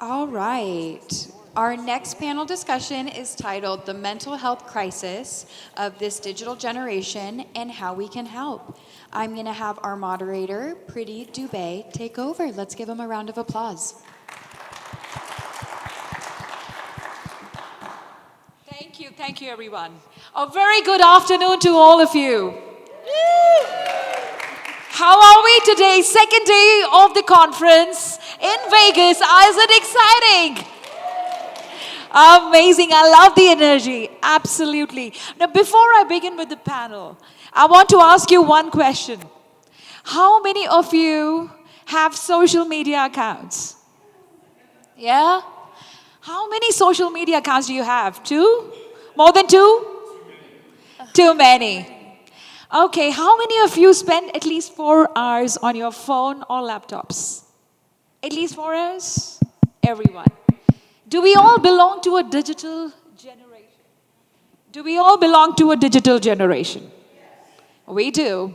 All right. Our next panel discussion is titled The Mental Health Crisis of This Digital Generation and How We Can Help. I'm going to have our moderator, Preeti Dubey, take over. Let's give him a round of applause. Thank you, everyone. A very good afternoon to all of you. How are we today? Second day of the conference in Vegas. Is it exciting? Amazing. I love the energy. Absolutely. Now, before I begin with the panel, I want to ask you one question. How many of you have social media accounts? Yeah? How many social media accounts do you have? 2? More than 2? Too many. Okay, how many of you spend at least 4 hours on your phone or laptops? At least 4 hours? Everyone. Do we all belong to a digital generation? Do we all belong to a digital generation? We do.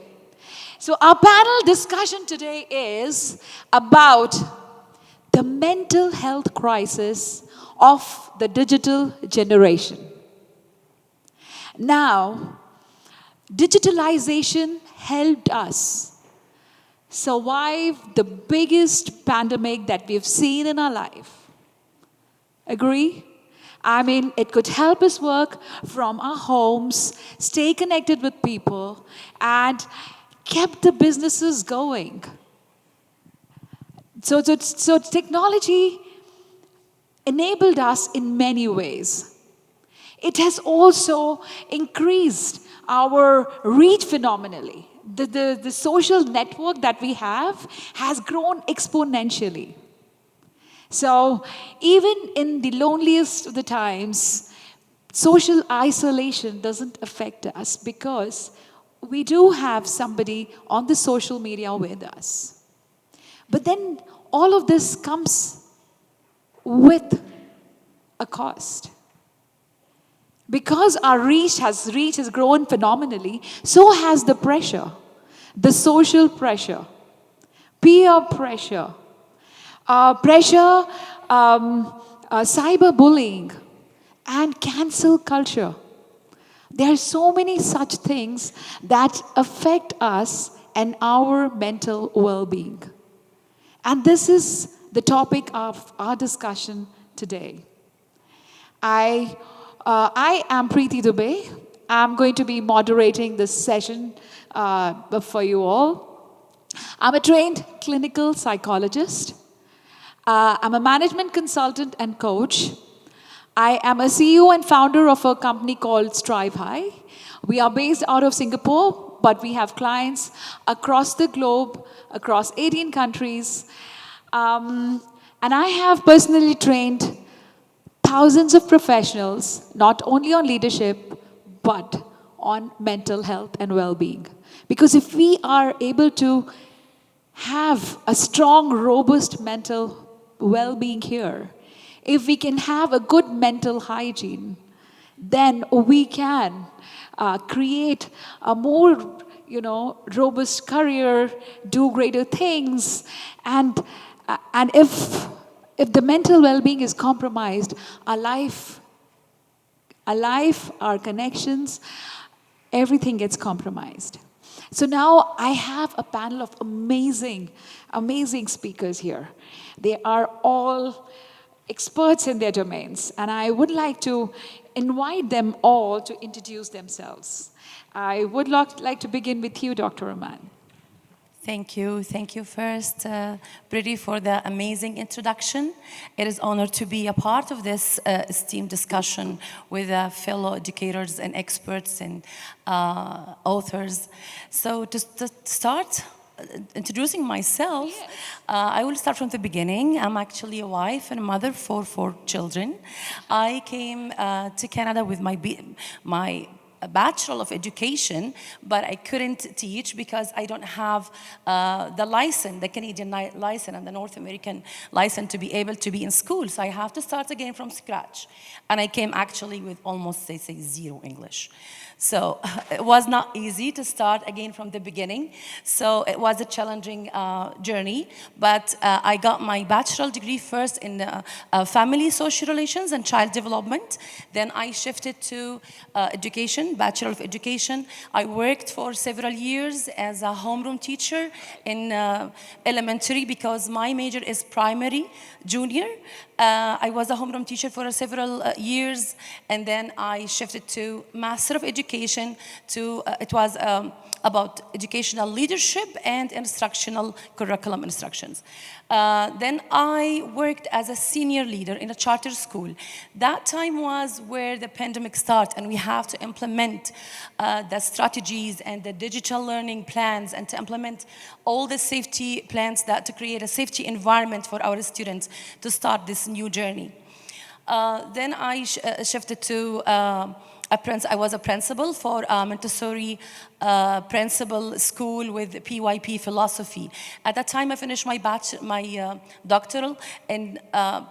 So our panel discussion today is about the mental health crisis of the digital generation. Now, digitalization helped us survive the biggest pandemic that we've seen in our life. Agree? I mean, it could help us work from our homes, stay connected with people, and kept the businesses going. So technology enabled us in many ways. It has also increased our reach phenomenally. The social network that we have has grown exponentially. So even in the loneliest of the times, social isolation doesn't affect us because we do have somebody on the social media with us. But then all of this comes with a cost. Because our reach has grown phenomenally, so has the pressure, the social pressure, peer pressure, cyberbullying, and cancel culture. There are so many such things that affect us and our mental well-being. And this is the topic of our discussion today. I am Preeti Dubey. I'm going to be moderating this session for you all. I'm a trained clinical psychologist. I'm a management consultant and coach. I am a CEO and founder of a company called Strive High. We are based out of Singapore, but we have clients across the globe, across 18 countries. And I have personally trained thousands of professionals, not only on leadership, but on mental health and well-being. Because if we are able to have a strong, robust mental well-being here, if we can have a good mental hygiene, then we can create a more, robust career, do greater things, and if the mental well-being is compromised, our life, our connections, everything gets compromised. So now I have a panel of amazing speakers here. They are all experts in their domains, and I would like to invite them all to introduce themselves. I would like to begin with you, Dr. Amani. Thank you. Thank you first, Preeti, for the amazing introduction. It is an honor to be a part of this esteemed discussion with fellow educators and experts and authors. So to start introducing myself, Yes. I will start from the beginning. I'm actually a wife and a mother for 4 children. I came to Canada with my Bachelor of Education, but I couldn't teach because I don't have the license, the Canadian license and the North American license to be able to be in school. So I have to start again from scratch. And I came actually with almost, say, 0 English. So it was not easy to start again from the beginning. So it was a challenging journey. But I got my bachelor degree first in family social relations and child development. Then I shifted to education, Bachelor of Education. I worked for several years as a homeroom teacher in elementary because my major is primary, junior. I was a homeroom teacher for several years, and then I shifted to Master of Education. It was about educational leadership and instructional curriculum instructions. Then I worked as a senior leader in a charter school. That time was where the pandemic started, and we have to implement the strategies and the digital learning plans, and to implement all the safety plans to create a safety environment for our students to start this new journey. Then I shifted to I was a principal for Montessori principal school with PYP philosophy. At that time, I finished my doctoral in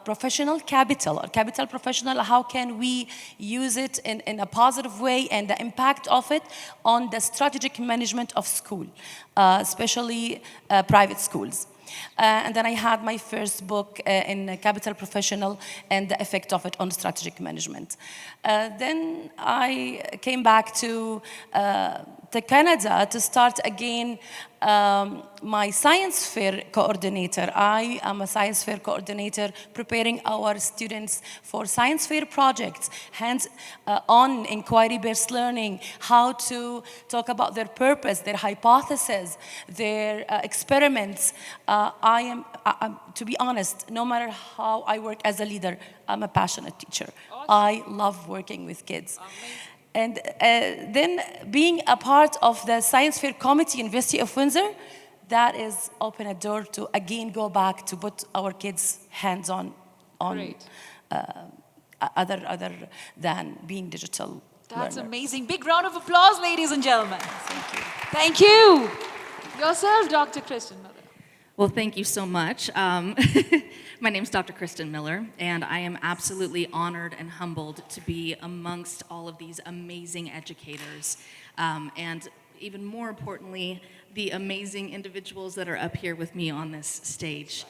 professional capital, or capital professional. How can we use it in a positive way, and the impact of it on the strategic management of school, especially private schools. And then I had my first book in Capital Professional and the effect of it on strategic management. Then I came back to Canada to start again my science fair coordinator. I am a science fair coordinator preparing our students for science fair projects, hands-on inquiry-based learning, how to talk about their purpose, their hypothesis, their experiments. To be honest, no matter how I work as a leader, I'm a passionate teacher. Awesome. I love working with kids. Amazing. And then being a part of the Science Fair Committee, University of Windsor, that is open a door to again go back to put our kids hands-on on other than being digital. That's learner. Amazing. Big round of applause, ladies and gentlemen. Thank you. Thank you. Yourself, Dr. Kristen. Well, thank you so much. My name's Dr. Kristen Miller, and I am absolutely honored and humbled to be amongst all of these amazing educators, and even more importantly, the amazing individuals that are up here with me on this stage.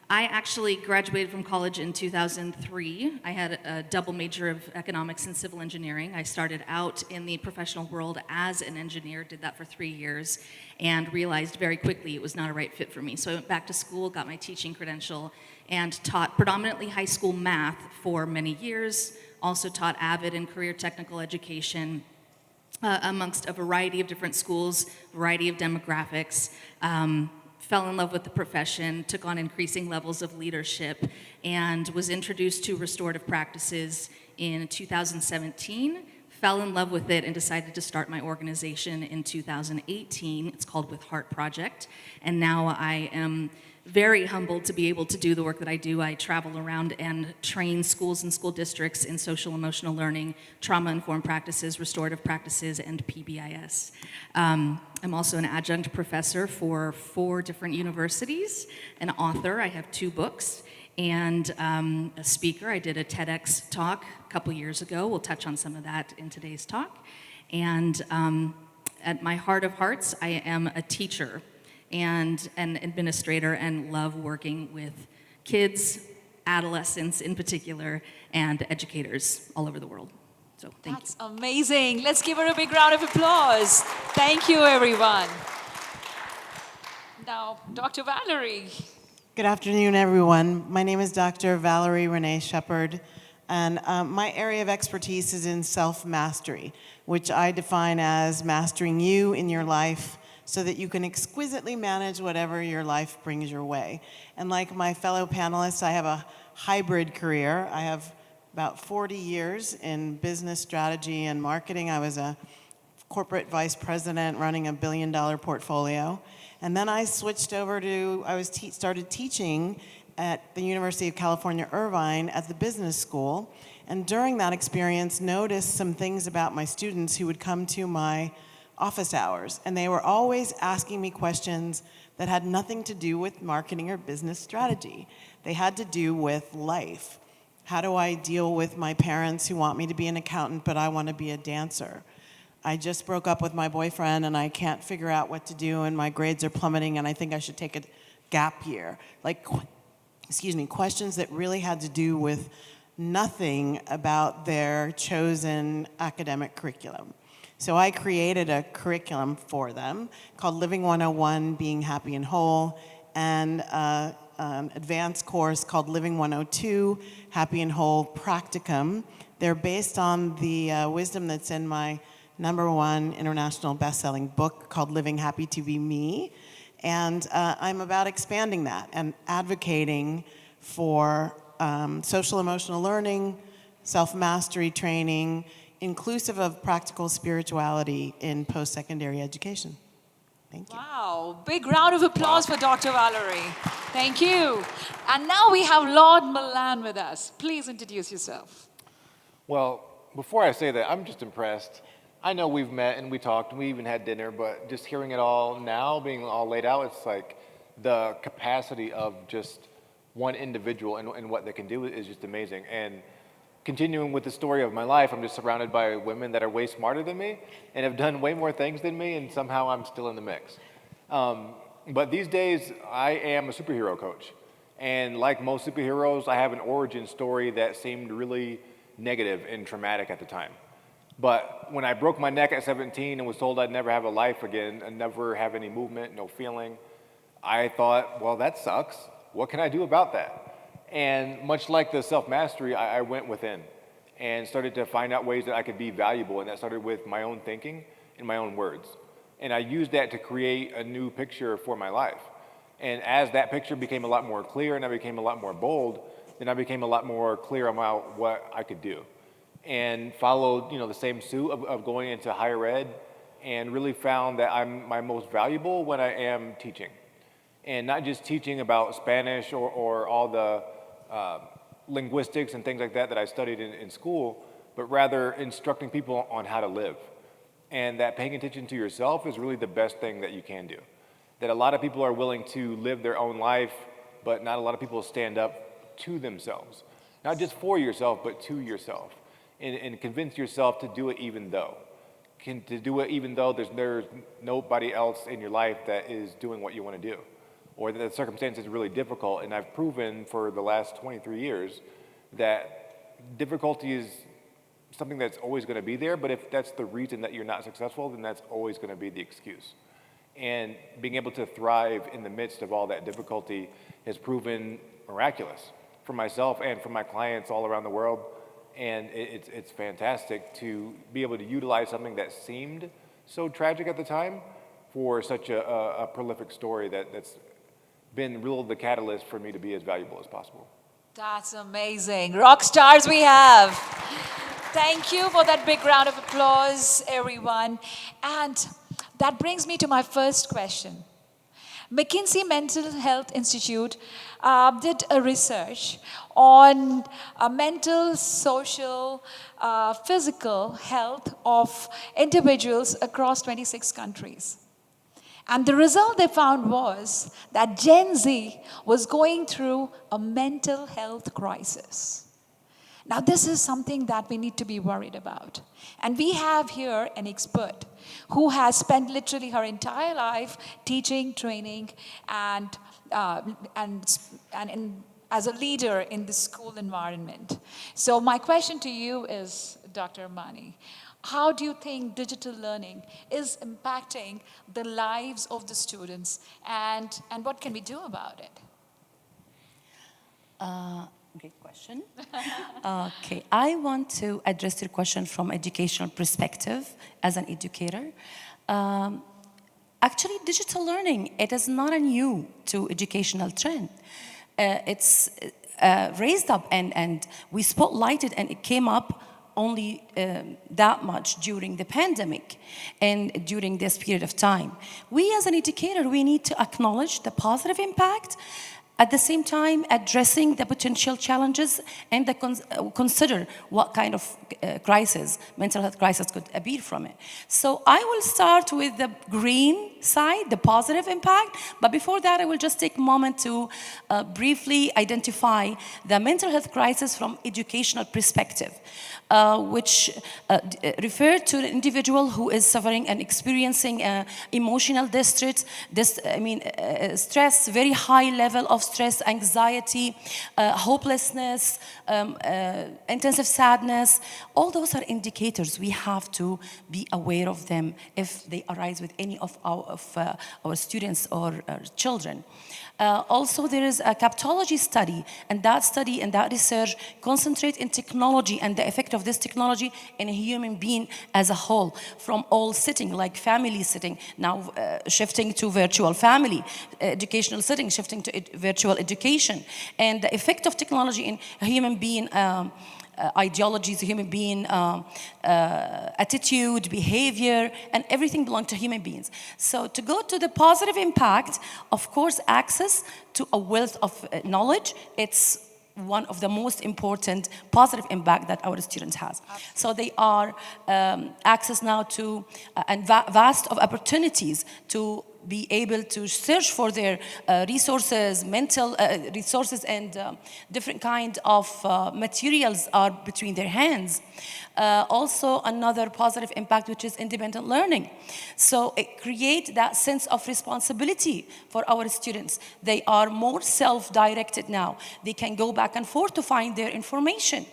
I actually graduated from college in 2003. I had a double major of economics and civil engineering. I started out in the professional world as an engineer, did that for 3 years, and realized very quickly it was not a right fit for me. So I went back to school, got my teaching credential, and taught predominantly high school math for many years. Also taught AVID and career technical education amongst a variety of different schools, variety of demographics. Fell in love with the profession, took on increasing levels of leadership, and was introduced to restorative practices in 2017. Fell in love with it and decided to start my organization in 2018. It's called With Heart Project. And now I am very humbled to be able to do the work that I do. I travel around and train schools and school districts in social emotional learning, trauma-informed practices, restorative practices, and PBIS. I'm also an adjunct professor for 4 different universities, an author. I have 2 books, and a speaker. I did a TEDx talk a couple years ago. We'll touch on some of that in today's talk. And at my heart of hearts, I am a teacher and an administrator, and love working with kids, adolescents in particular, and educators all over the world. So thank you. That's amazing. Let's give her a big round of applause. Thank you, everyone. Now, Dr. Valerie. Good afternoon, everyone. My name is Dr. Valerie René Sheppard, and my area of expertise is in self-mastery, which I define as mastering you in your life so that you can exquisitely manage whatever your life brings your way. And like my fellow panelists, I have a hybrid career. I have about 40 years in business strategy and marketing. I was a corporate vice president running a $1 billion portfolio. And then I switched over to, started teaching at the University of California, Irvine at the business school. And during that experience, noticed some things about my students who would come to my office hours. And they were always asking me questions that had nothing to do with marketing or business strategy. They had to do with life. How do I deal with my parents who want me to be an accountant, but I want to be a dancer? I just broke up with my boyfriend and I can't figure out what to do and my grades are plummeting and I think I should take a gap year. Like, questions that really had to do with nothing about their chosen academic curriculum. So I created a curriculum for them called Living 101, Being Happy and Whole, and an advanced course called Living 102, Happy and Whole Practicum. They're based on the wisdom that's in my #1 international best-selling book called Living Happy to Be Me. And I'm about expanding that and advocating for social emotional learning, self-mastery training, inclusive of practical spirituality in post-secondary education. Thank you. Wow, big round of applause for Dr. Valerie. Thank you. And now we have Lord Milan with us. Please introduce yourself. Well, before I say that, I'm just impressed. I know we've met and we talked and we even had dinner, but just hearing it all now, being all laid out, it's like the capacity of just one individual and what they can do is just amazing. And continuing with the story of my life, I'm just surrounded by women that are way smarter than me and have done way more things than me, and somehow I'm still in the mix. But these days, I am a superhero coach. And like most superheroes, I have an origin story that seemed really negative and traumatic at the time. But when I broke my neck at 17 and was told I'd never have a life again and never have any movement, no feeling, I thought, well, that sucks. What can I do about that? And much like the self-mastery, I went within and started to find out ways that I could be valuable. And that started with my own thinking and my own words. And I used that to create a new picture for my life. And as that picture became a lot more clear and I became a lot more bold, then I became a lot more clear about what I could do. And followed, the same suit of going into higher ed, and really found that I'm my most valuable when I am teaching. And not just teaching about Spanish or all the linguistics and things like that I studied in school, but rather instructing people on how to live. And that paying attention to yourself is really the best thing that you can do. That a lot of people are willing to live their own life, but not a lot of people stand up to themselves. Not just for yourself, but to yourself. And convince yourself to do it even though. To do it even though there's nobody else in your life that is doing what you want to do. Or that the circumstance is really difficult. And I've proven for the last 23 years that difficulty is something that's always going to be there, but if that's the reason that you're not successful, then that's always going to be the excuse. And being able to thrive in the midst of all that difficulty has proven miraculous for myself and for my clients all around the world. And it's fantastic to be able to utilize something that seemed so tragic at the time for such a prolific story that's been really the catalyst for me to be as valuable as possible. That's amazing. Rock stars we have. Thank you for that big round of applause, everyone. And that brings me to my first question. McKinsey Mental Health Institute did a research on mental, social, physical health of individuals across 26 countries. And the result they found was that Gen Z was going through a mental health crisis. Now, this is something that we need to be worried about. And we have here an expert who has spent literally her entire life teaching, training, and as a leader in the school environment. So my question to you is, Dr. Amani, how do you think digital learning is impacting the lives of the students, and what can we do about it? Great question. Okay, I want to address your question from educational perspective as an educator. Actually, digital learning, it is not a new to educational trend. It's raised up and we spotlighted, and it came up only that much during the pandemic and during this period of time. We as an educator, we need to acknowledge the positive impact, at the same time addressing the potential challenges and consider what kind of crisis, mental health crisis could appear from it. So I will start with the green side, the positive impact. But before that, I will just take a moment to briefly identify the mental health crisis from educational perspective, which refer to an individual who is suffering and experiencing emotional distress, stress, very high level of stress, anxiety, hopelessness, intensive sadness. All those are indicators. We have to be aware of them if they arise with any of our students or children. Also, there is a captology study, and that study and that research concentrate in technology and the effect of this technology in a human being as a whole, from all setting, like family setting, now shifting to virtual family, educational setting, shifting to virtual education, and the effect of technology in a human being ideologies, human being attitude, behavior, and everything belongs to human beings. So to go to the positive impact, of course, access to a wealth of knowledge, it's one of the most important positive impact that our students has. So they are access now to and vast of opportunities to be able to search for their resources, mental resources, and different kind of materials are between their hands. Also, another positive impact, which is independent learning. So it creates that sense of responsibility for our students. They are more self-directed now. They can go back and forth to find their information.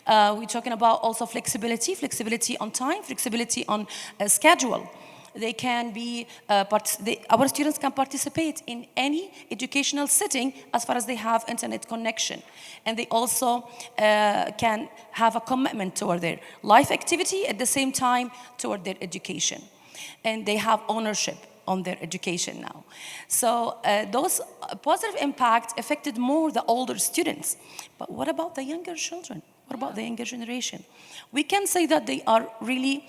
We're talking about also flexibility on time, flexibility on schedule. They can be, our students can participate in any educational setting as far as they have internet connection. And they also can have a commitment toward their life activity at the same time toward their education. And they have ownership on their education now. So those positive impact affected more the older students. But what about the younger children? What about the younger generation? We can say that they are really,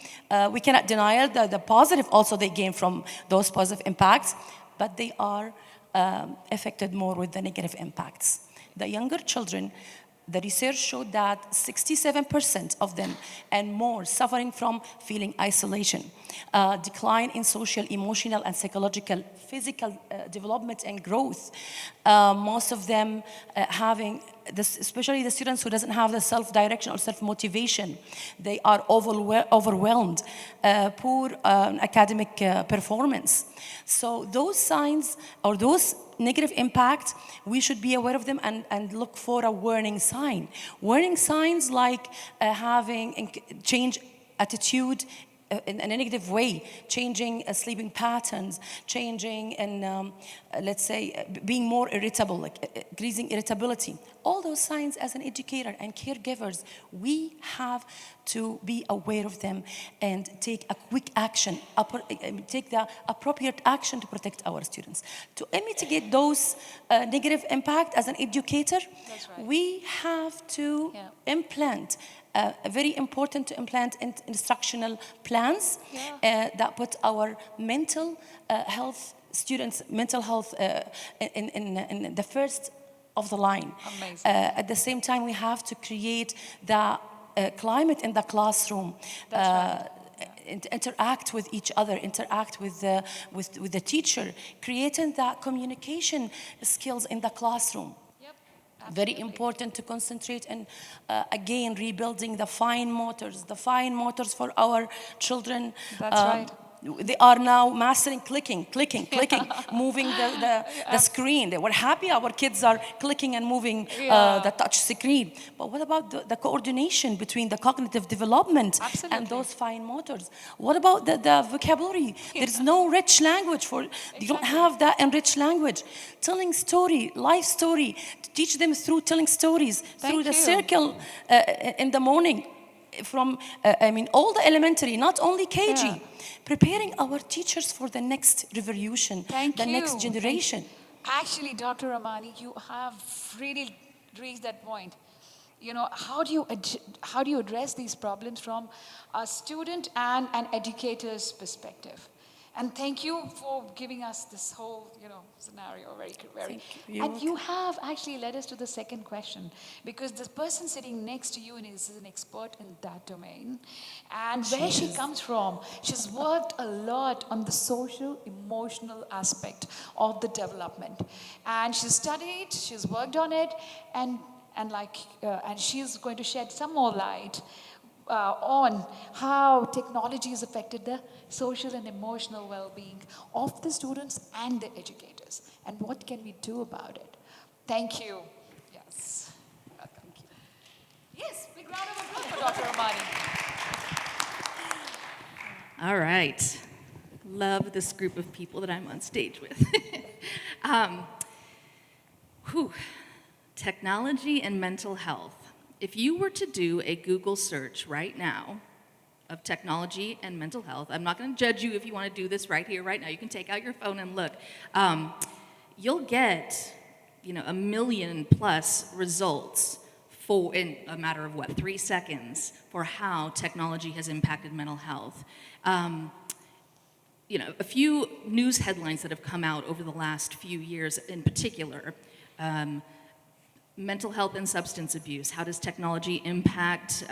we cannot deny the positive also they gain from those positive impacts, but they are affected more with the negative impacts. The younger children, the research showed that 67% of them and more suffering from feeling isolation, decline in social, emotional, and psychological, physical development and growth. Most of them having, especially the students who doesn't have the self-direction or self-motivation, they are overwhelmed, poor academic performance. So those signs or those negative impact, we should be aware of them and look for a warning sign. Warning signs like having change attitude in a negative way, changing sleeping patterns, changing in, let's say, being more irritable, like increasing irritability. All those signs as an educator and caregivers, we have to be aware of them and take a quick action, take the appropriate action to protect our students. To mitigate those negative impact as an educator, we have to implement very important to implement instructional plans that put our mental health students' mental health in the first of the line. At the same time, we have to create the climate in the classroom. Interact with each other, interact with the teacher, creating that communication skills in the classroom. Very important to concentrate and again rebuilding the fine motors for our children. That's right. They are now mastering clicking, moving the screen. They were happy our kids are clicking and moving the touch screen. But what about the coordination between the cognitive development and those fine motors? What about the vocabulary? There's no rich language for, you don't have that enriched language. Telling story, life story, to teach them through telling stories, through the circle in the morning. From, all the elementary, not only KG. Preparing our teachers for the next revolution, next generation. Actually, Dr. Amani, you have really raised that point. You know, how do you address these problems from a student and an educator's perspective? And thank you for giving us this whole, scenario. Very. you. And you have actually led us to the second question, because the person sitting next to you is an expert in that domain, and where she comes from, she's worked a lot on the social, emotional aspect of the development, and she's studied, she's worked on it, and she's going to shed some more light on how technology has affected the social and emotional well-being of the students and the educators, and what can we do about it. Thank you. Yes. Welcome. Yes, big round of applause for Dr. Amani. All right. Love this group of people that I'm on stage with. Technology and mental health. If you were to do a Google search right now of technology and mental health, I'm not going to judge you if you want to do this right here, right now. You can take out your phone and look. You'll get, 1 million plus results in a matter of 3 seconds for how technology has impacted mental health. A few news headlines that have come out over the last few years in particular. Mental health and substance abuse. How does technology impact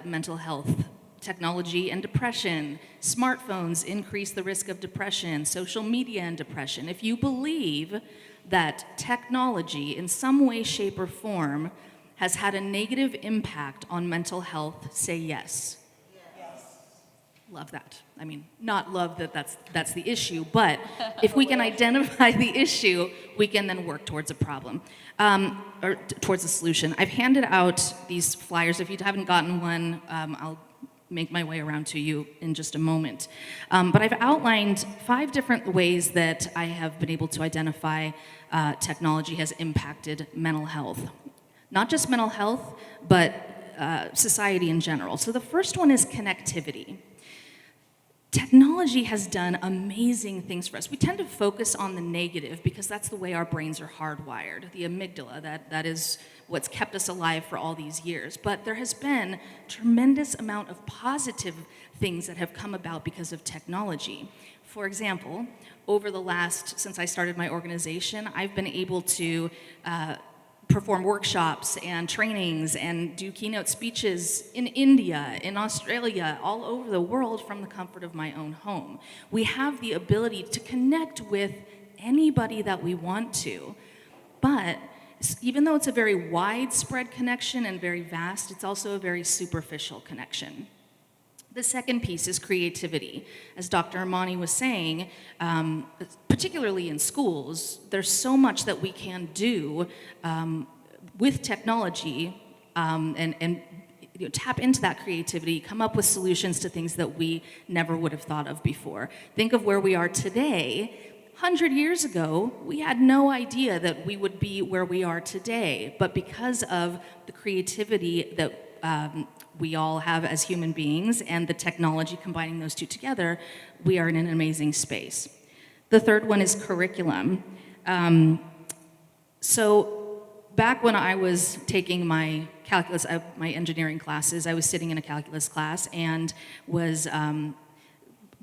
mental health? Technology and depression. Smartphones increase the risk of depression. Social media and depression. If you believe that technology in some way, shape, or form has had a negative impact on mental health, say yes. Love that. I mean, not love that that's the issue, but if we can identify the issue, we can then work towards a problem, or towards a solution. I've handed out these flyers. If you haven't gotten one, I'll make my way around to you in just a moment. But I've outlined 5 different ways that I have been able to identify technology has impacted mental health. Not just mental health, but society in general. So the first one is connectivity. Technology has done amazing things for us. We tend to focus on the negative because that's the way our brains are hardwired. The amygdala, that is what's kept us alive for all these years. But there has been a tremendous amount of positive things that have come about because of technology. For example, since I started my organization, I've been able to perform workshops and trainings and do keynote speeches in India, in Australia, all over the world from the comfort of my own home. We have the ability to connect with anybody that we want to, but even though it's a very widespread connection and very vast, it's also a very superficial connection. The second piece is creativity. As Dr. Amani was saying, particularly in schools, there's so much that we can do with technology and tap into that creativity, come up with solutions to things that we never would have thought of before. Think of where we are today. 100 years ago, we had no idea that we would be where we are today, but because of the creativity that we all have as human beings and the technology combining those two together, we are in an amazing space. The third one is curriculum. So back when I was taking my calculus, my engineering classes, I was sitting in a calculus class and was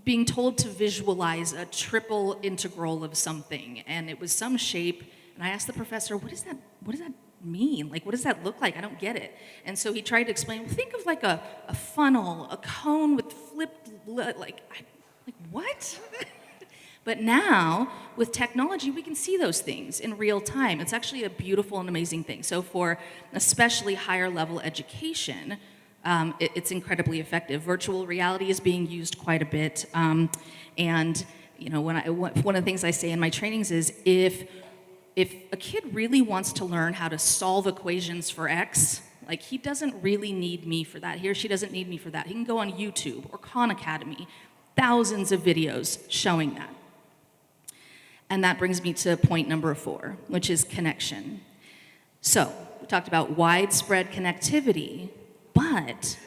being told to visualize a triple integral of something, and it was some shape, and I asked the professor, what does that mean? Like, what does that look like? I don't get it. And so he tried to explain, well, think of like a funnel, a cone with flipped, like what? But now, with technology, we can see those things in real time. It's actually a beautiful and amazing thing. So for especially higher level education, it's incredibly effective. Virtual reality is being used quite a bit. And one of the things I say in my trainings is if a kid really wants to learn how to solve equations for X, like he doesn't really need me for that. He or she doesn't need me for that. He can go on YouTube or Khan Academy, thousands of videos showing that. And that brings me to point number 4, which is connection. So we talked about widespread connectivity, but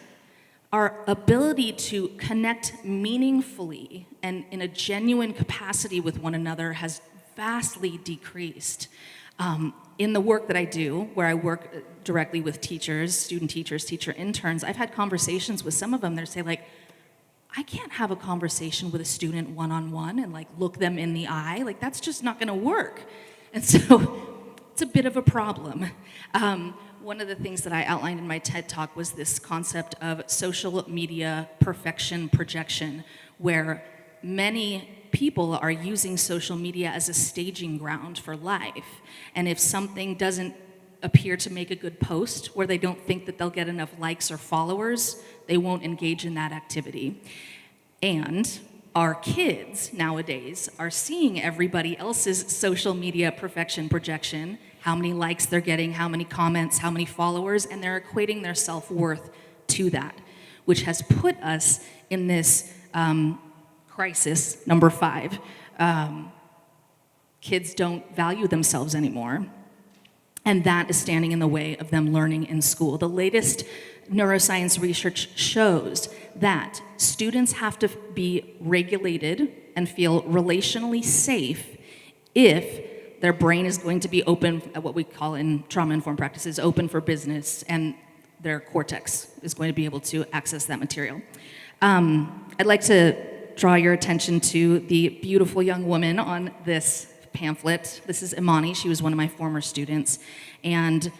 our ability to connect meaningfully and in a genuine capacity with one another has vastly decreased. In the work that I do, where I work directly with teachers, student teachers, teacher interns, I've had conversations with some of them that say like, I can't have a conversation with a student one-on-one and like look them in the eye. Like that's just not going to work. And so it's a bit of a problem. One of the things that I outlined in my TED Talk was this concept of social media perfection projection, where many people are using social media as a staging ground for life. And if something doesn't appear to make a good post, where they don't think that they'll get enough likes or followers, they won't engage in that activity. And our kids nowadays are seeing everybody else's social media perfection projection, how many likes they're getting, how many comments, how many followers, and they're equating their self-worth to that, which has put us in this crisis, number 5. Kids don't value themselves anymore. And that is standing in the way of them learning in school. The latest neuroscience research shows that students have to be regulated and feel relationally safe if their brain is going to be open, at what we call in trauma-informed practices, open for business, and their cortex is going to be able to access that material. I'd like to draw your attention to the beautiful young woman on this pamphlet. This is Amani. She was one of my former students, and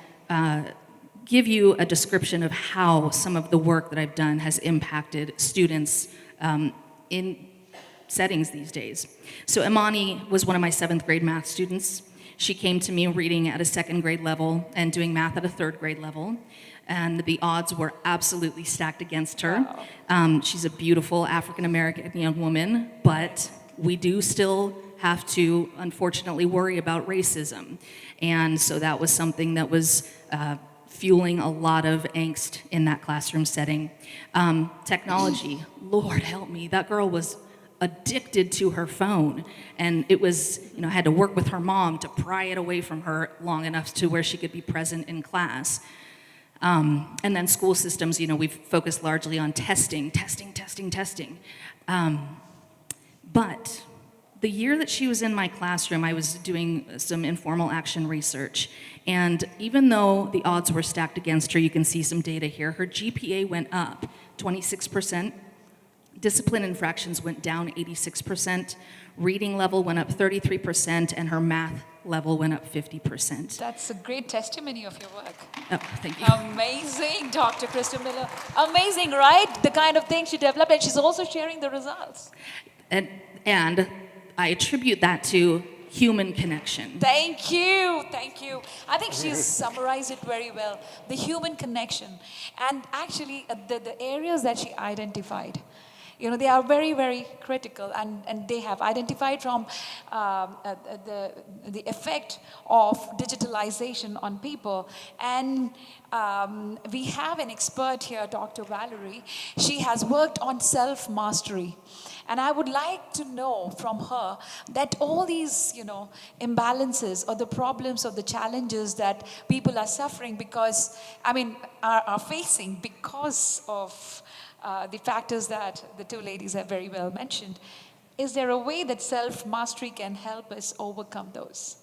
give you a description of how some of the work that I've done has impacted students in settings these days. So Amani was one of my 7th grade math students. She came to me reading at a 2nd grade level and doing math at a 3rd grade level, and the odds were absolutely stacked against her. She's a beautiful African-American young woman, but we do still have to, unfortunately, worry about racism. And so that was something that was fueling a lot of angst in that classroom setting. Technology, Lord help me, that girl was addicted to her phone. And it was, I had to work with her mom to pry it away from her long enough to where she could be present in class. And then school systems, we've focused largely on testing. But the year that she was in my classroom, I was doing some informal action research. And even though the odds were stacked against her, you can see some data here, her GPA went up 26%, discipline infractions went down 86%, reading level went up 33%, and her math level went up 50%. That's a great testimony of your work. Oh, thank you. Amazing, Dr. Kristen Miller. Amazing, right? The kind of thing she developed, and she's also sharing the results. And I attribute that to human connection. Thank you. I think she's summarized it very well. The human connection. And actually, the areas that she identified, they are very, very critical, and they have identified from the effect of digitalization on people. And we have an expert here, Dr. Valerie. She has worked on self-mastery. And I would like to know from her that all these, imbalances or the problems or the challenges that people are suffering are facing because of the factors that the two ladies have very well mentioned. Is there a way that self-mastery can help us overcome those?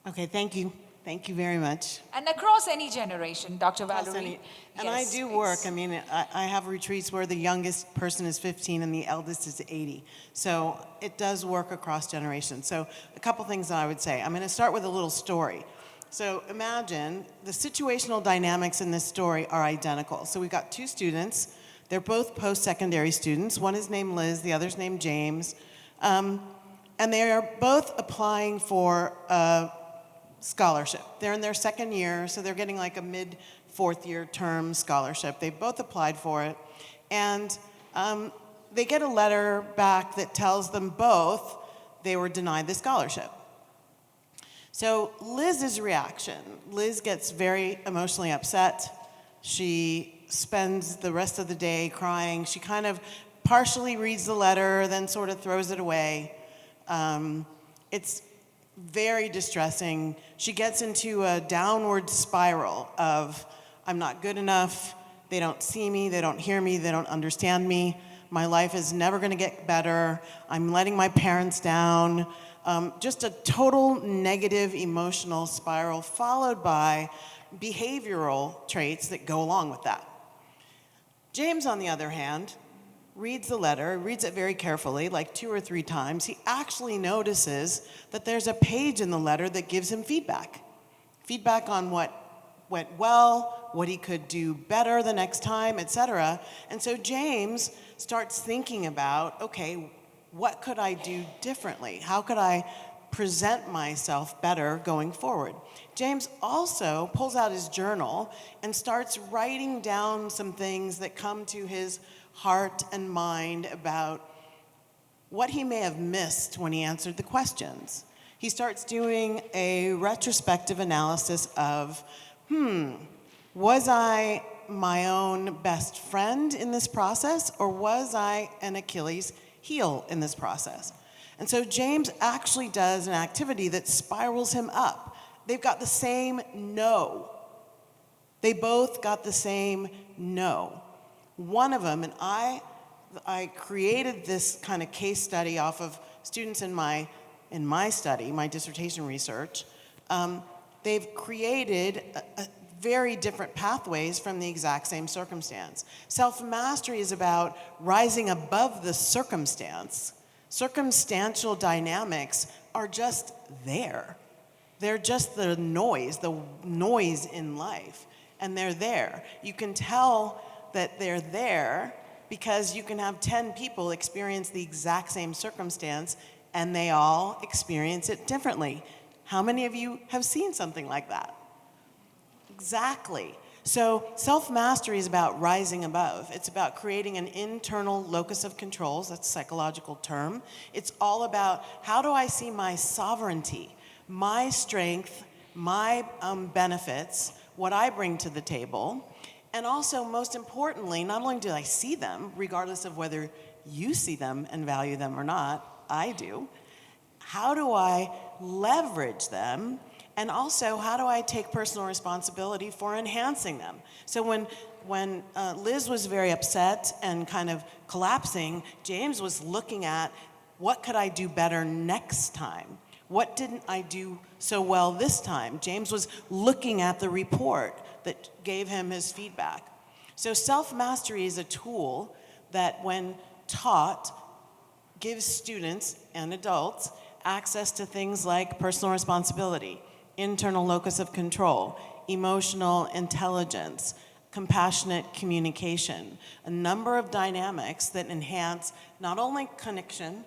Okay, thank you. Thank you very much. And across any generation, Dr. Valerie. And I do work. I have retreats where the youngest person is 15 and the eldest is 80. So it does work across generations. So a couple things that I would say. I'm going to start with a little story. So imagine the situational dynamics in this story are identical. So we've got 2 students. They're both post-secondary students. One is named Liz, the other's named James. And they are both applying for a scholarship. They're in their 2nd year, so they're getting like a mid-4th year term scholarship. They both applied for it. And they get a letter back that tells them both they were denied the scholarship. So Liz's reaction, Liz gets very emotionally upset. She spends the rest of the day crying. She kind of partially reads the letter, then sort of throws it away. It's very distressing. She gets into a downward spiral of, I'm not good enough, they don't see me, they don't hear me, they don't understand me, my life is never gonna get better, I'm letting my parents down. Just a total negative emotional spiral followed by behavioral traits that go along with that. James, on the other hand, reads the letter, reads it very carefully, like 2 or 3 times, he actually notices that there's a page in the letter that gives him feedback. Feedback on what went well, what he could do better the next time, etc. And so James starts thinking about, okay, what could I do differently? How could I present myself better going forward? James also pulls out his journal and starts writing down some things that come to his heart and mind about what he may have missed when he answered the questions. He starts doing a retrospective analysis of, was I my own best friend in this process, or was I an Achilles heel in this process? And so James actually does an activity that spirals him up. They've got the same no. They both got the same no. One of them, and I created this kind of case study off of students in my study, my dissertation research. They've created very different pathways from the exact same circumstance. Self-mastery is about rising above the circumstance. Circumstantial dynamics are just there. They're just the noise in life, and they're there. You can tell that they're there because you can have 10 people experience the exact same circumstance, and they all experience it differently. How many of you have seen something like that? Exactly. So self-mastery is about rising above. It's about creating an internal locus of controls. That's a psychological term. It's all about, how do I see my sovereignty, my strength, my benefits, what I bring to the table. And also, most importantly, not only do I see them, regardless of whether you see them and value them or not, I do. How do I leverage them? And also, how do I take personal responsibility for enhancing them? So when Liz was very upset and kind of collapsing, James was looking at, what could I do better next time? What didn't I do so well this time? James was looking at the report that gave him his feedback. So self-mastery is a tool that, when taught, gives students and adults access to things like personal responsibility, internal locus of control, emotional intelligence, compassionate communication, a number of dynamics that enhance not only connection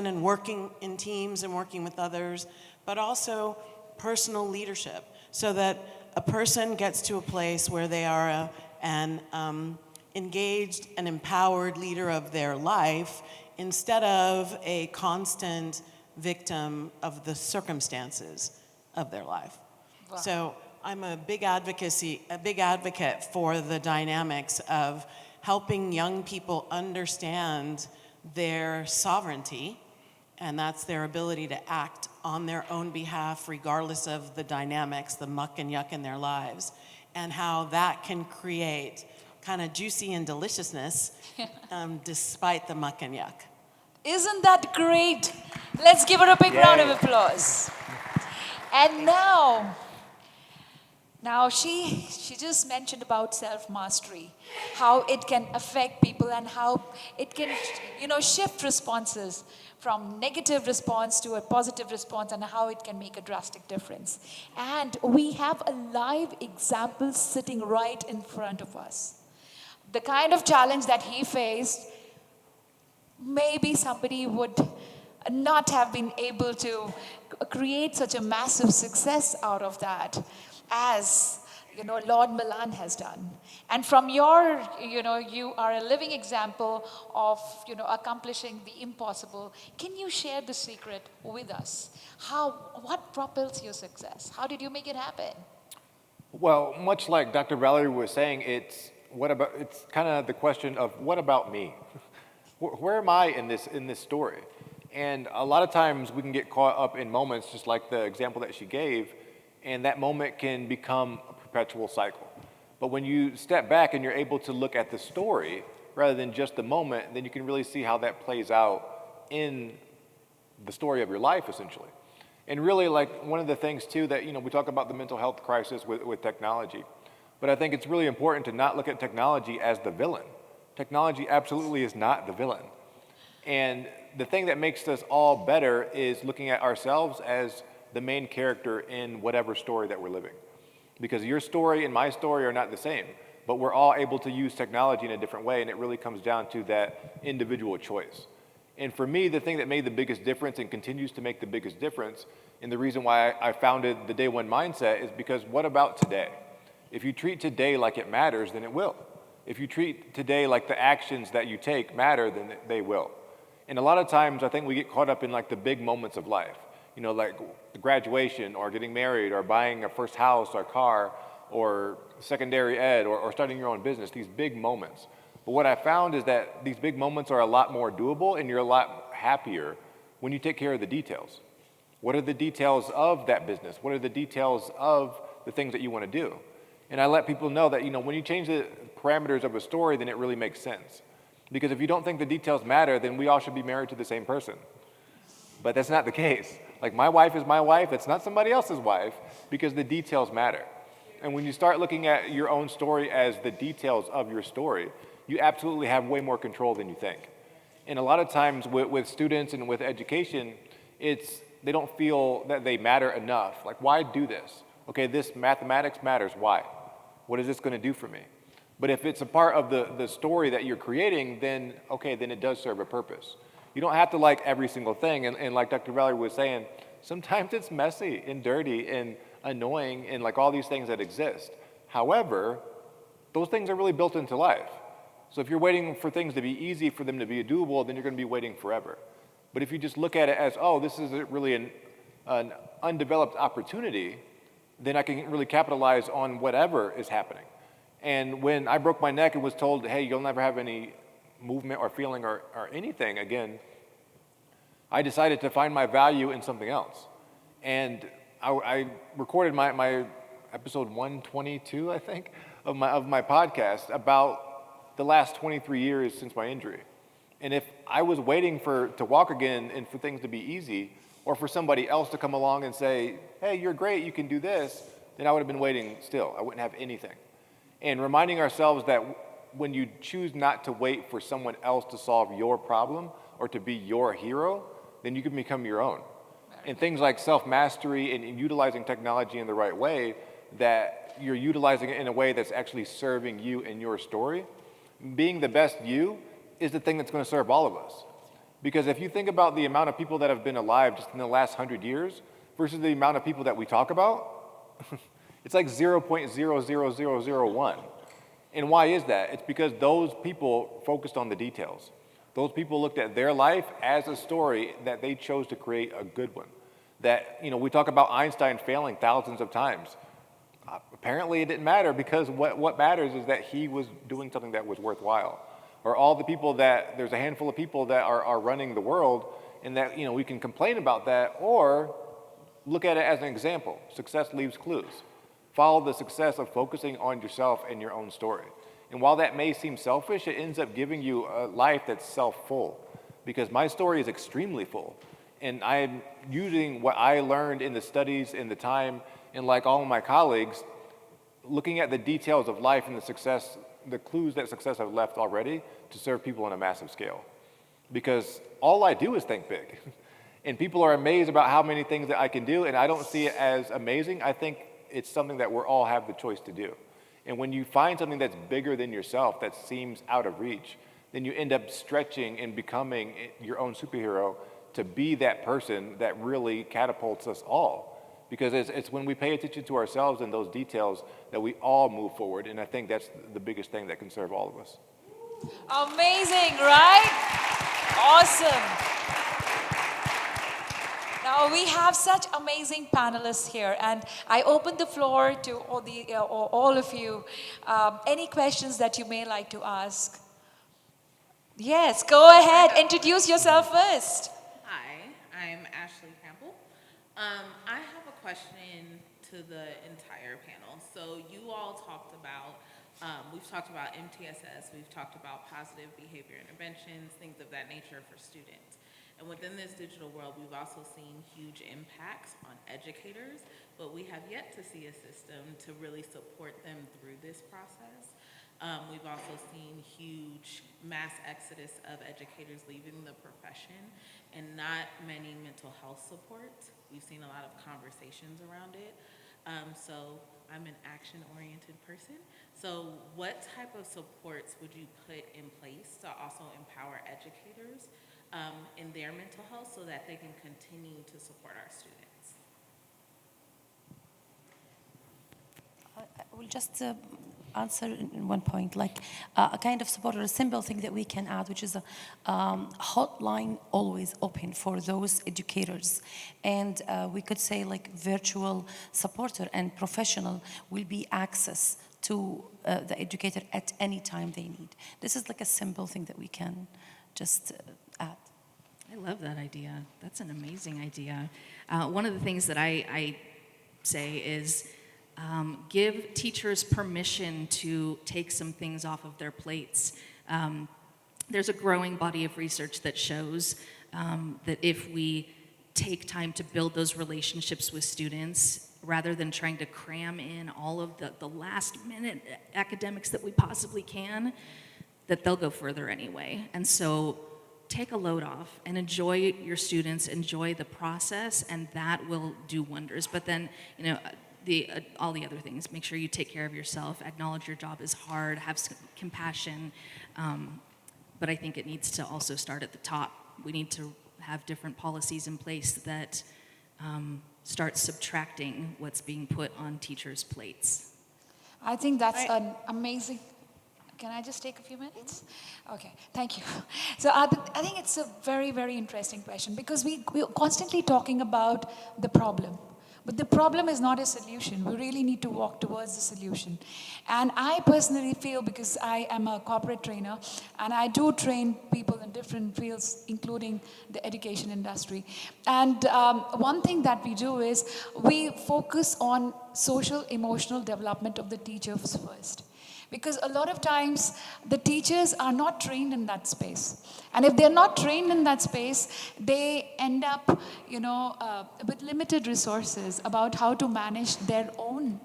and working in teams and working with others, but also personal leadership, so that a person gets to a place where they are an engaged and empowered leader of their life instead of a constant victim of the circumstances of their life. Wow. So I'm a big advocate for the dynamics of helping young people understand their sovereignty, and that's their ability to act on their own behalf regardless of the dynamics, the muck and yuck in their lives, and how that can create kind of juicy and deliciousness despite the muck and yuck. Isn't that great? Let's give her a big round of applause. And now she just mentioned about self-mastery, how it can affect people and how it can, shift responses from negative response to a positive response, and how it can make a drastic difference. And we have a live example sitting right in front of us. The kind of challenge that he faced, maybe somebody would not have been able to create such a massive success out of that as Lord Milan has done. And from your, you are a living example of, accomplishing the impossible. Can you share the secret with us? What propels your success? How did you make it happen? Well, much like Dr. Valerie was saying, it's kind of the question of, what about me? Where am I in this story? And a lot of times we can get caught up in moments, just like the example that she gave, and that moment can become a perpetual cycle. But when you step back and you're able to look at the story rather than just the moment, then you can really see how that plays out in the story of your life, essentially. And really, like, one of the things too that, we talk about the mental health crisis with technology, but I think it's really important to not look at technology as the villain. technology absolutely is not the villain. And the thing that makes us all better is looking at ourselves as the main character in whatever story that we're living. Because your story and my story are not the same, but we're all able to use technology in a different way, and it really comes down to that individual choice. And for me, the thing that made the biggest difference and continues to make the biggest difference, and the reason why I founded the Day One Mindset, is because what about today? If you treat today like it matters, then it will. If you treat today like the actions that you take matter, then they will. And a lot of times, I think we get caught up in like the big moments of life, you know, like graduation or getting married or buying a first house or car or secondary ed or starting your own business, these big moments. But what I found is that these big moments are a lot more doable and you're a lot happier when you take care of the details. What are the details of that business? What are the details of the things that you want to do? And I let people know that, you know, when you change the parameters of a story, then it really makes sense. Because if you don't think the details matter, then we all should be married to the same person. But that's not the case. Like, my wife is my wife, it's not somebody else's wife, because the details matter. And when you start looking at your own story as the details of your story, you absolutely have way more control than you think. And a lot of times with students and with education, they don't feel that they matter enough. Like, why do this? Okay, this mathematics matters, why? What is this gonna do for me? But if it's a part of the story that you're creating, then okay, then it does serve a purpose. You don't have to like every single thing, and like Dr. Valerie was saying, sometimes it's messy and dirty and annoying and like all these things that exist. However, those things are really built into life. So if you're waiting for things to be easy for them to be doable, then you're gonna be waiting forever. But if you just look at it as, oh, this is really an undeveloped opportunity, then I can really capitalize on whatever is happening. And when I broke my neck and was told, hey, you'll never have any movement or feeling or anything again, I decided to find my value in something else. And I recorded my episode 122, I think, of my podcast about the last 23 years since my injury. And if I was waiting to walk again and for things to be easy, or for somebody else to come along and say, hey, you're great, you can do this, then I would have been waiting still. I wouldn't have anything. And reminding ourselves that when you choose not to wait for someone else to solve your problem or to be your hero, then you can become your own. And things like self-mastery and utilizing technology in the right way, that you're utilizing it in a way that's actually serving you and your story, being the best you is the thing that's going to serve all of us. Because if you think about the amount of people that have been alive just in the last 100 years versus the amount of people that we talk about, it's like 0.00001. And why is that? It's because those people focused on the details. Those people looked at their life as a story that they chose to create a good one. That, you know, we talk about Einstein failing thousands of times. Apparently it didn't matter, because what matters is that he was doing something that was worthwhile. Or all the people there's a handful of people that are running the world, and that, you know, we can complain about that, or look at it as an example. Success leaves clues. Follow the success of focusing on yourself and your own story. And while that may seem selfish, it ends up giving you a life that's self-full. Because my story is extremely full. And I'm using what I learned in the studies, in the time, and like all of my colleagues, looking at the details of life and the success, the clues that success have left already to serve people on a massive scale. Because all I do is think big. And people are amazed about how many things that I can do, and I don't see it as amazing. I think it's something that we all have the choice to do. And when you find something that's bigger than yourself, that seems out of reach, then you end up stretching and becoming your own superhero to be that person that really catapults us all. Because it's when we pay attention to ourselves and those details that we all move forward. And I think that's the biggest thing that can serve all of us. Amazing, right? Awesome. Now we have such amazing panelists here, and I open the floor to all of you. Any questions that you may like to ask? Yes, go ahead. Introduce yourself first. Hi, I'm Ashley Campbell. I have a question to the entire panel. So you all talked about, we've talked about MTSS, we've talked about positive behavior interventions, things of that nature for students. And within this digital world, we've also seen huge impacts on educators, but we have yet to see a system to really support them through this process. We've also seen huge mass exodus of educators leaving the profession and not many mental health supports. We've seen a lot of conversations around it. So I'm an action-oriented person. So what type of supports would you put in place to also empower educators in their mental health so that they can continue to support our students? I will just answer in one point, like a kind of support or a simple thing that we can add, which is a hotline always open for those educators. And we could say like virtual supporter and professional will be access to the educator at any time they need. This is like a simple thing that we can just add. I love that idea. That's an amazing idea. One of the things that I say is give teachers permission to take some things off of their plates. There's a growing body of research that shows that if we take time to build those relationships with students, rather than trying to cram in all of the last minute academics that we possibly can, that they'll go further anyway. And so take a load off and enjoy your students, enjoy the process, and that will do wonders. But then, you know, all the other things, make sure you take care of yourself, acknowledge your job is hard, have compassion. But I think it needs to also start at the top. We need to have different policies in place that start subtracting what's being put on teachers' plates. I think that's an amazing. Can I just take a few minutes? Okay, thank you. So I think it's a very, very interesting question because we're constantly talking about the problem. But the problem is not a solution. We really need to walk towards the solution. And I personally feel, because I am a corporate trainer, and I do train people in different fields, including the education industry. And one thing that we do is we focus on social, emotional development of the teachers first. Because a lot of times, the teachers are not trained in that space. And if they're not trained in that space, they end up, with limited resources about how to manage their own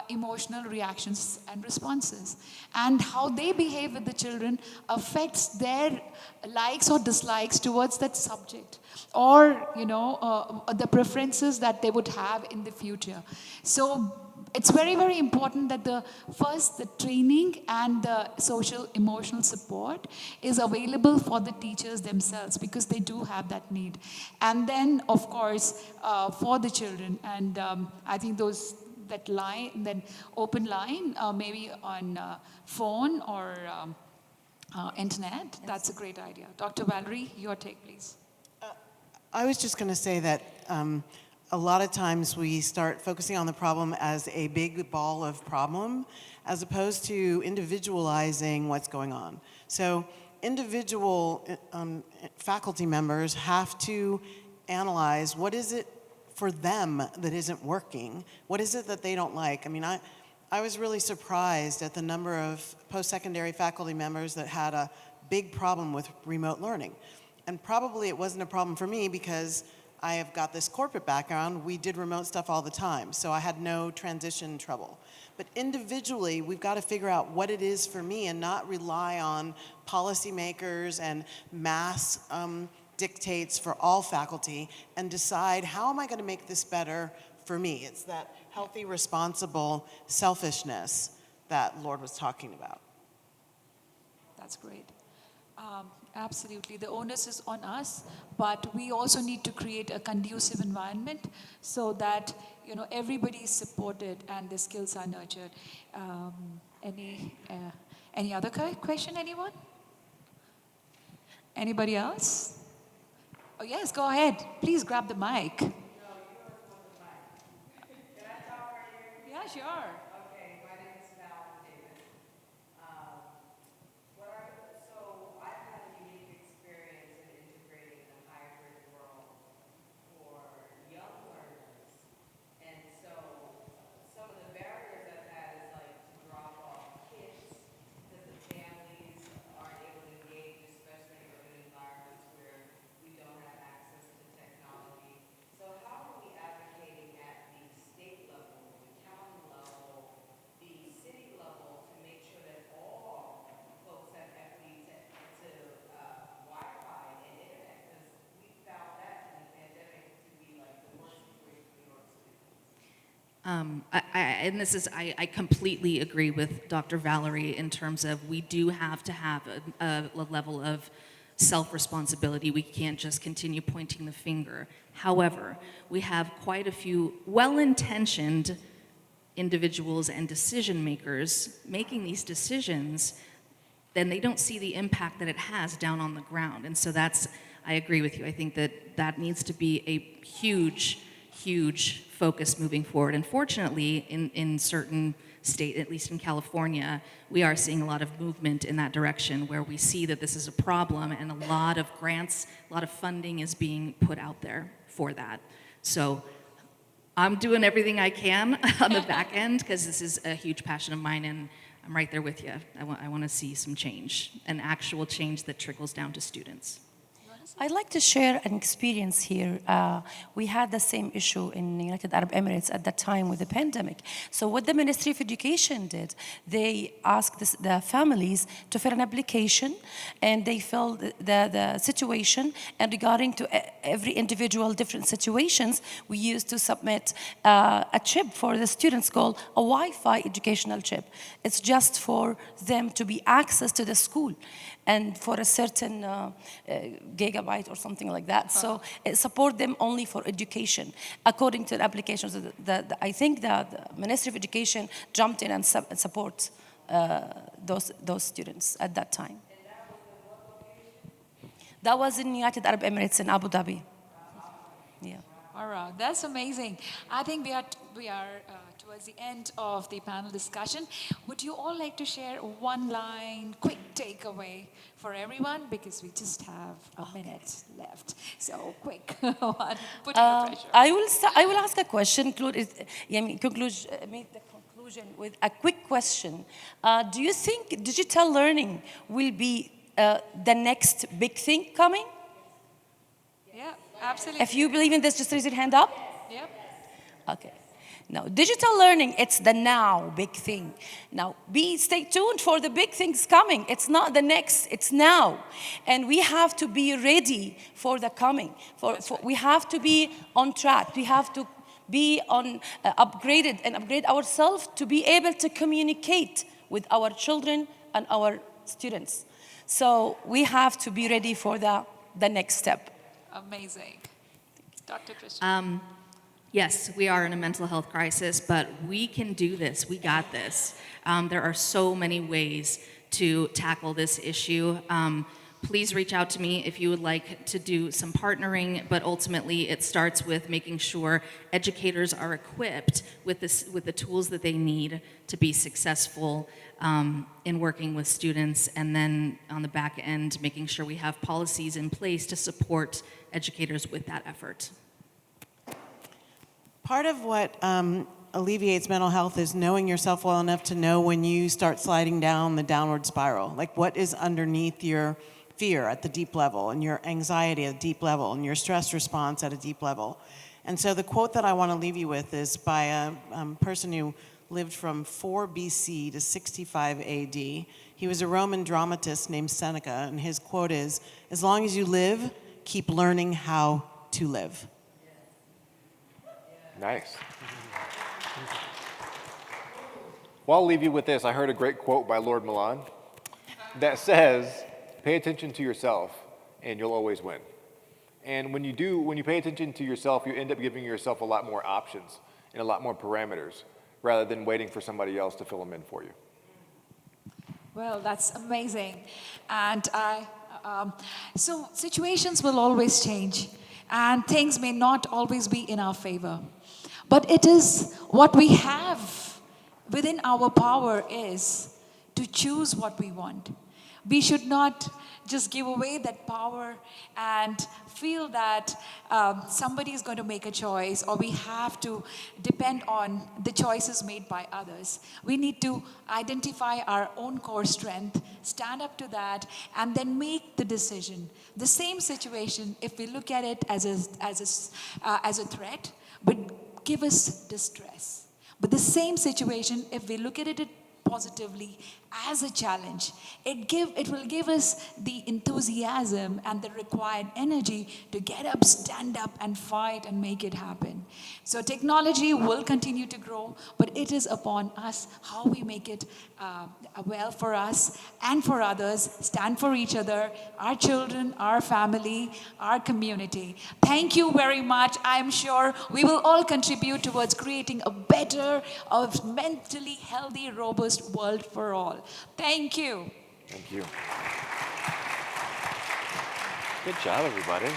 emotional reactions and responses. And how they behave with the children affects their likes or dislikes towards that subject. Or, the preferences that they would have in the future. So it's very, very important that the training and the social emotional support is available for the teachers themselves because they do have that need. And then, of course, for the children. And I think that open line, maybe on phone or internet, that's a great idea. Dr. Valerie, your take, please. I was just going to say that a lot of times we start focusing on the problem as a big ball of problem as opposed to individualizing what's going on. So individual faculty members have to analyze what is it for them that isn't working? What is it that they don't like? I mean, I was really surprised at the number of post-secondary faculty members that had a big problem with remote learning. And probably it wasn't a problem for me because I have got this corporate background. We did remote stuff all the time, so I had no transition trouble. But individually, we've got to figure out what it is for me and not rely on policymakers and mass dictates for all faculty and decide, how am I going to make this better for me? It's that healthy, responsible selfishness that Lord was talking about. That's great. Absolutely. The onus is on us, but we also need to create a conducive environment so that everybody is supported and the skills are nurtured. Any other question, anyone? Anybody else? Oh yes, go ahead. Please grab the mic. No, you are supposed to mic. Can I talk right here? Yeah, sure. Okay, my name is Milan. So I've had a unique experience in integrating the hybrid world for young learners. And so some of the barriers I've had is like to drop off kids because the families aren't able to engage, especially in urban environments where we don't have access to technology. So how are we advocating at the state level, the county level, I completely agree with Dr. Valerie in terms of we do have to have a level of self-responsibility. We can't just continue pointing the finger. However, we have quite a few well-intentioned individuals and decision makers making these decisions, then they don't see the impact that it has down on the ground. And so I agree with you. I think that needs to be a huge, huge focus moving forward. Unfortunately, in certain states, at least in California, we are seeing a lot of movement in that direction where we see that this is a problem and a lot of grants, a lot of funding is being put out there for that. So I'm doing everything I can on the back end because this is a huge passion of mine, and I'm right there with you. I want to see some change, an actual change that trickles down to students. I'd like to share an experience here. We had the same issue in the United Arab Emirates at that time with the pandemic. So what the Ministry of Education did, they asked the families to fill an application, and they filled the situation. And regarding to every individual different situations, we used to submit a chip for the students called a Wi-Fi educational chip. It's just for them to be access to the school, and for a certain gigabyte or something like that. So it support them only for education, according to the applications. I think that the Ministry of Education jumped in and support those students at that time. And that was in what location? That was in United Arab Emirates in Abu Dhabi. Yeah. All right, that's amazing. I think we are towards the end of the panel discussion. Would you all like to share one line, quick takeaway for everyone? Because we just have a minute left. So quick one, putting no pressure. I will ask a question, make the conclusion with a quick question. Do you think digital learning will be the next big thing coming? Yeah, absolutely. If you believe in this, just raise your hand up. Yep. Okay. Now, digital learning, it's the now big thing. Now, stay tuned for the big things coming. It's not the next, it's now. And we have to be ready for the coming. We have to be on track. We have to be upgraded and upgrade ourselves to be able to communicate with our children and our students. So we have to be ready for the next step. Amazing. Dr. Kristen. Yes, we are in a mental health crisis, but we can do this. We got this. There are so many ways to tackle this issue. Please reach out to me if you would like to do some partnering, but ultimately it starts with making sure educators are equipped with the tools that they need to be successful in working with students, and then on the back end, making sure we have policies in place to support educators with that effort. Part of what alleviates mental health is knowing yourself well enough to know when you start sliding down the downward spiral. Like what is underneath your fear at the deep level, and your anxiety at a deep level, and your stress response at a deep level. And so the quote that I want to leave you with is by a person who lived from 4 BC to 65 AD. He was a Roman dramatist named Seneca, and his quote is, "As long as you live, keep learning how to live." Nice. Well, I'll leave you with this. I heard a great quote by Lord Milan that says, pay attention to yourself and you'll always win. And when you pay attention to yourself, you end up giving yourself a lot more options and a lot more parameters rather than waiting for somebody else to fill them in for you. Well, that's amazing. And so situations will always change, and things may not always be in our favor. But it is what we have within our power is to choose what we want. We should not just give away that power and feel that somebody is going to make a choice, or we have to depend on the choices made by others. We need to identify our own core strength, stand up to that, and then make the decision. The same situation, if we look at it as a threat, would give us distress. But the same situation, if we look at it positively as a challenge. It will give us the enthusiasm and the required energy to get up, stand up, and fight and make it happen. So technology will continue to grow, but it is upon us how we make it well for us and for others, stand for each other, our children, our family, our community. Thank you very much. I am sure we will all contribute towards creating a better, a mentally healthy, robust world for all. Thank you. Thank you. Good job, everybody.